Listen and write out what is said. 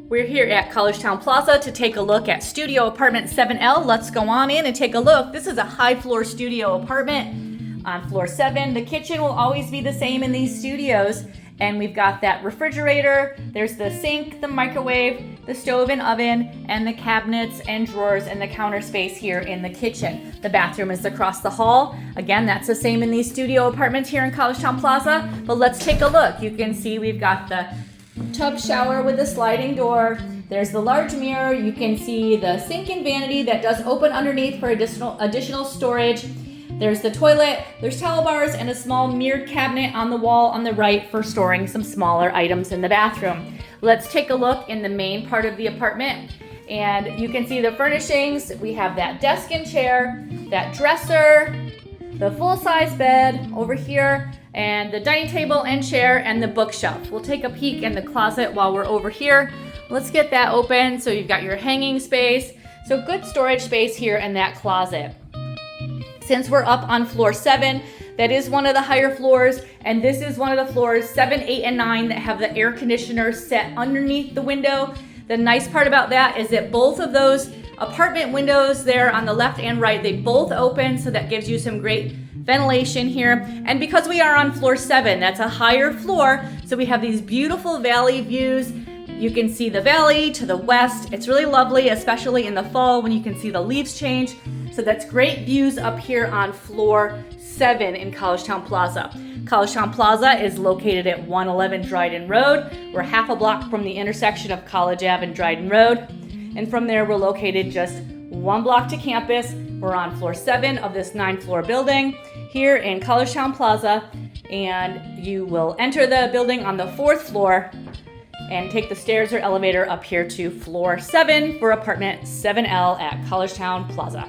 We're here at Collegetown Plaza to take a look at studio apartment 7L. Let's go on in and take a look. This is a high floor studio apartment on floor 7. The kitchen will always be the same in these studios. And we've got that refrigerator. There's the sink, the microwave, the stove and oven, and the cabinets and drawers and the counter space here in the kitchen. The bathroom is across the hall. Again, that's the same in these studio apartments here in Collegetown Plaza. But let's take a look. You can see we've got the tub shower with a sliding door. There's the large mirror. You can see the sink and vanity that does open underneath for additional storage. There's the toilet, there's towel bars, and a small mirrored cabinet on the wall on the right for storing some smaller items in the bathroom. Let's take a look in the main part of the apartment. And you can see the furnishings. We have that desk and chair, that dresser, the full-size bed over here, and the dining table and chair, and the bookshelf. We'll take a peek in the closet while we're over here. Let's get that open. So you've got your hanging space. So good storage space here in that closet. Since we're up on floor 7, that is one of the higher floors, and this is one of the floors 7, 8, and 9 that have the air conditioner set underneath the window. The nice part about that is that both of those apartment windows there on the left and right, they both open, so that gives you some great ventilation here. And because we are on floor 7, that's a higher floor, so we have these beautiful valley views. You can see the valley to the west. It's really lovely, especially in the fall when you can see the leaves change. So that's great views up here on floor 7 in Collegetown Plaza. Collegetown Plaza is located at 111 Dryden Road. We're half a block from the intersection of College Ave and Dryden Road. And from there, we're located just 1 block to campus. We're on floor 7 of this 9-floor building here in Collegetown Plaza. And you will enter the building on the 4th floor and take the stairs or elevator up here to floor 7 for apartment 7L at Collegetown Plaza.